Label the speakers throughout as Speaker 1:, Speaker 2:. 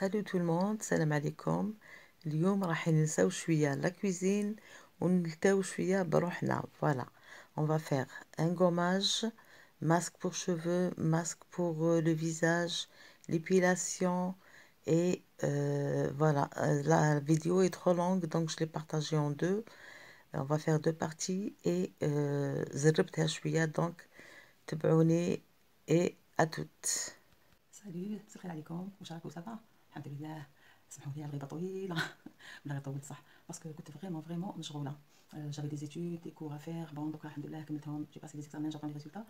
Speaker 1: Salut tout le monde, salam alaikum. اليوم راح نسوي شوية la cuisine ونلتو شوية بروحنا. Voilà, on va faire un gommage, masque pour cheveux, masque pour le visage, l'épilation et voilà. La vidéo est trop longue donc je l'ai partagée en deux. On va faire deux parties et زربتها شوية donc تبعوني et à toutes.
Speaker 2: سالي الخير عليكم، واش راكم صافا؟ الحمد لله. سمحوا لي على الغيبه طويله ولا غير طولت صح باسكو كنت فريمون مشغوله. جافي دي زيتود دي كور افير بون دوكا الحمد لله كملتهم. جي باسي دي زيكزامان جاتون لي ريزولتا.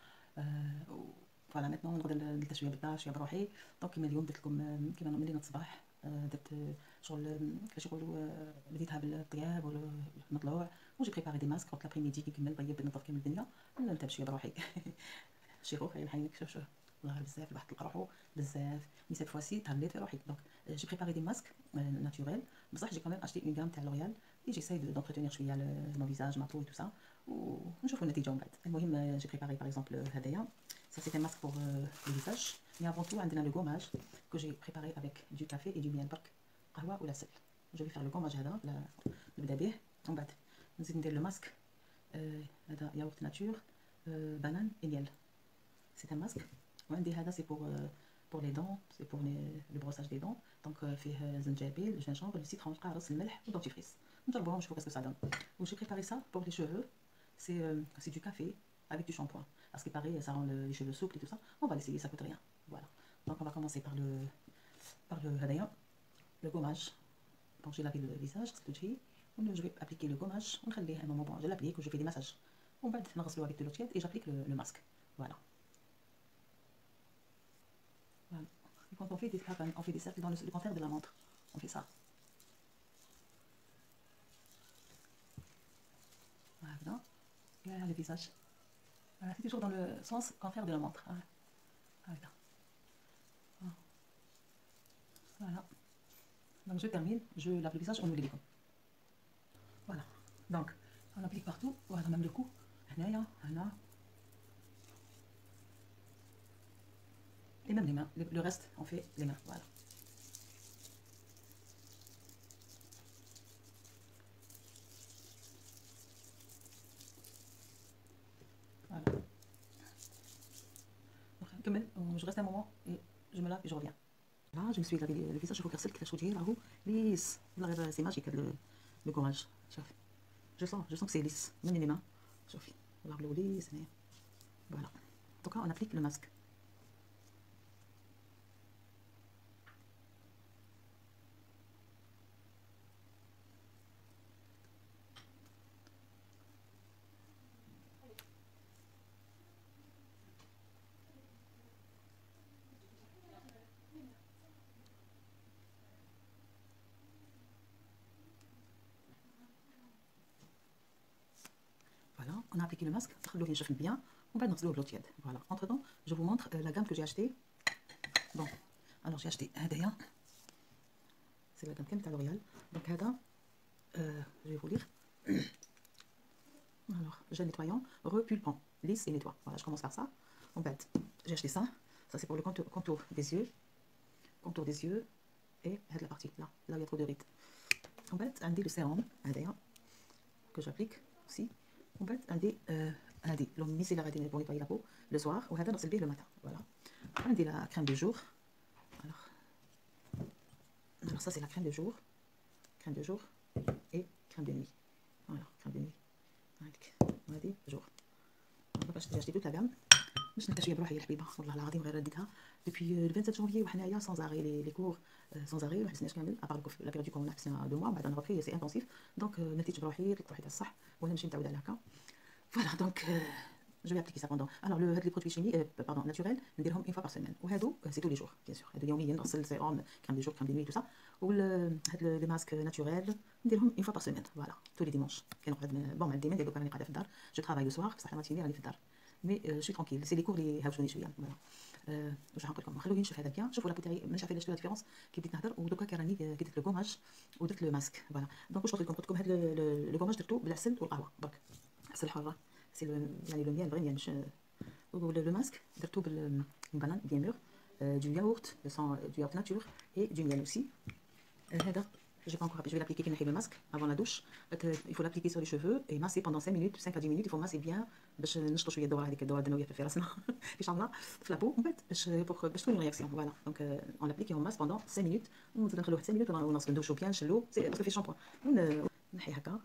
Speaker 2: فوالا ميتنون نقدر ندير شويه بالدار شويه بروحي. دونك كيما اليوم درت لكم كيما ملي نوض الصباح درت شغل كيفاش يقولوا بديتها بالطياب والمطلوع وجي بريباري دي ماسك. قلت لابريميدي كي نكمل طيب نظف كامل الدنيا نتابع شويه بروحي. شيخو خلينا نحييك. شوف والله بزاف الواحد تلقى روحو بزاف مي سيت فواسي تهليت في روحي. دونك جي بريباري دي ماسك ناتوريل بصح جي كوميم اشتي اون غام تاع لوريال اي جيساي دونتريتينير شويه مون فيزاج ما بو تو سا ونشوفوا النتيجه من بعد. المهم جي بريباري باغ اكزومبل هدايا سا سيت ان ماسك بور لو فيزاج مي افون تو عندنا لو غوماج كو جي بريباري افيك دو كافي اي دو ميل برك قهوه ولا سل. جو في فير لو غوماج هذا نبدا به ومن بعد نزيد ندير لو ماسك. هذا ياغورت ناتور بانان اي ميل. C'est un masque. وعندي هذا سي pour les dents, c'est pour le brossage des dents. Donc فيه زنجبيل الجنجبر السيترون القارص الملح والدونتيفريس. نجربوها ونشوفوا qu'est-ce que ça donne. Donc j'ai préparé ça pour les cheveux. C'est du café avec du shampoing. À ce qui paraît ça rend les cheveux souples et tout ça. On va l'essayer, ça coûte rien. Voilà. Donc on va commencer par le هدايا le gommage. Donc j'ai lavé le visage غسلت وجهي. Je vais appliquer le gommage ونخليه un moment. Bon, je l'applique وje fais des massages. ومن بعد نغسلو avec de l'eau tiède et j'applique le masque. Voilà. Voilà. Et quand on fait des scrapes, on fait des cercles dans le contraire de la montre. On fait ça. Voilà. Et là, le visage. Voilà, c'est toujours dans le sens contraire de la montre. Voilà. Voilà. Donc je termine, je lave le visage, on oublie les coups. Voilà. Donc, on applique partout. Voilà, même le cou. Là. Et même les mains. Le reste, on fait les mains. Voilà. Voilà. Donc, je reste un moment et je me lave et je reviens. Là, je me suis lavé le visage. Je vous غسلت كيفاش وجهي راهو ليس. ولا غير سي ماجيك هاد لو كوراج. شوفي. Je sens que c'est lisse. Même les mains. شوفي. والله بلو ليس هنايا. Voilà. Donc là, on applique le masque. Voilà, on a appliqué le masque. Bien. On va dans l'eau tiède. Voilà. Entre temps, je vous montre la gamme que j'ai achetée. Bon, alors j'ai acheté un Daya. C'est la gamme Kem L'Oréal. Donc, Hada, je vais vous lire. Alors, gel nettoyant, repulpant, lisse et nettoie. Voilà, je commence par ça. En fait, j'ai acheté ça. Ça, c'est pour le contour des yeux. Contour des yeux. Et la partie là il y a trop de rides. En fait, un le sérum, un Daya, que j'applique aussi. En fait, un dé l'homme micellaire pour nettoyer la peau le soir ou هذا نغسل به le matin. Voilà. Un dé la crème de jour. Alors ça c'est la crème de jour et crème de nuit. Voilà, crème de nuit. هذه jour. باش j'ai acheté toute la gamme. باش نبدا شويه بروحي يا الحبيبه والله العظيم غير رديتها depuis le 27 janvier وحنايا sans arrêt les cours sans arrêt ما حسناش كامل ابار لا بيريود كورونا حسنا 2 mois بعد انا ربحي سي انتونسيف دونك نتيجه بروحي طلعت تاع الصح وانا ماشي متعوده على هكا. Voilà, donc je vais appliquer ça pendant. Alors, les produits chimiques, pardon, naturels, nous dirons une fois par semaine. Ou c'est tous les jours, bien sûr. يوميا نغسل sérum, crème de jour, crème de nuit, tout ça. Ou les masques naturels, nous dirons une fois par semaine. Voilà, tous les dimanches. Bon, je travaille le soir, ça fait matinée, mais je suis tranquille. C'est les cours les هاوشوني شويه. Voilà. واش نقول لكم خلوني نشوف هذا كاع شوفوا لا بوتاي مانيش عارفه علاش لا ديفيرونس كي بديت نهضر ودوكا كي راني كي درت لو غوماج ودرت لو ماسك. فوالا دونك واش قلت لكم هذا لو غوماج درتو بالعسل والقهوه برك عسل حاره. C'est le miel vrai miel. Le masque, درتو بالبنان bien mûr du yaourt, du yaourt nature et du miel aussi. Je vais pas encore appliquer, je vais l'appliquer le masque avant la douche. Il faut l'appliquer sur les cheveux et masser pendant 5 minutes, 5 à 10 minutes. Il faut masser bien باش نشطوا شويه الدوره هذيك الدوره الدمويه في راسنا ان شاء الله في لابو من بعد باش تكون رياكسيون فوالا. دونك اون لابليكي اون ماس pendant 5 minutes ونزيد نخلوه 5 minutes ونص ندوشو بيان نشلو باسكو فيه شامبوان نحي هكا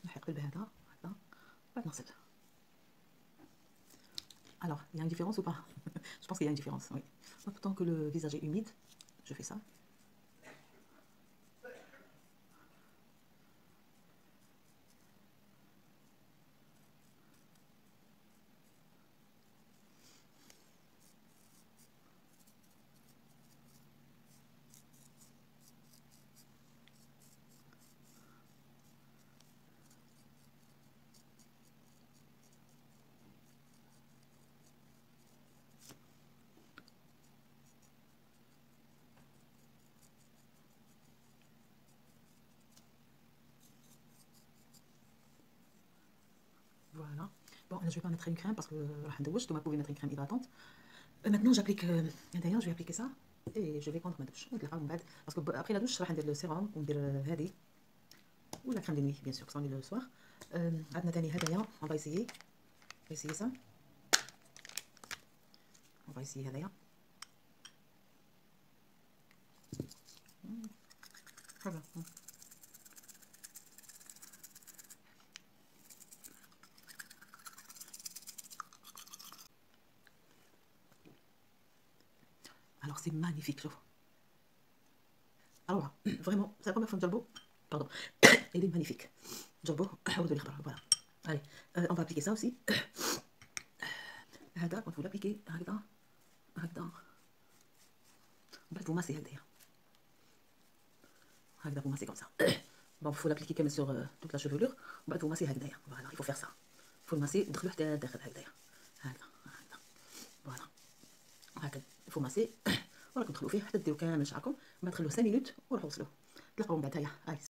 Speaker 2: نحي القلب هذا هكا بعد نغسل. Alors, il y a une différence ou pas? Je pense qu'il y a une différence, oui. Donc, tant que le visage est humide, je fais ça. Voilà. Bon, je vais pas mettre une crème parce que vous pouvez mettre une crème hydratante. Maintenant, j'applique. D'ailleurs, je vais appliquer ça et je vais prendre ma douche. Parce que après la douche, je vais faire le sérum ou la crème de nuit, bien sûr, que ça le soir. On va essayer. On va essayer ça. On va essayer هذايا. Voilà. Alors c'est magnifique, je vois. Alors là, vraiment, c'est la première fois que Jalbo, pardon, il est magnifique. Jalbo, voilà. Allez, on va appliquer ça aussi. Quand vous l'appliquez, vous massez vous massez comme ça. Bon, il faut l'appliquer comme sur toute la chevelure. Vous massez voilà, il faut faire ça. Il faut le masser voilà. Il faut masser. وراكم تدخلوا فيه حتى ديروا كامل شعركم، وما تخلوه 5 minutes وروحوا وصلوه. تلقاو من بعد هيا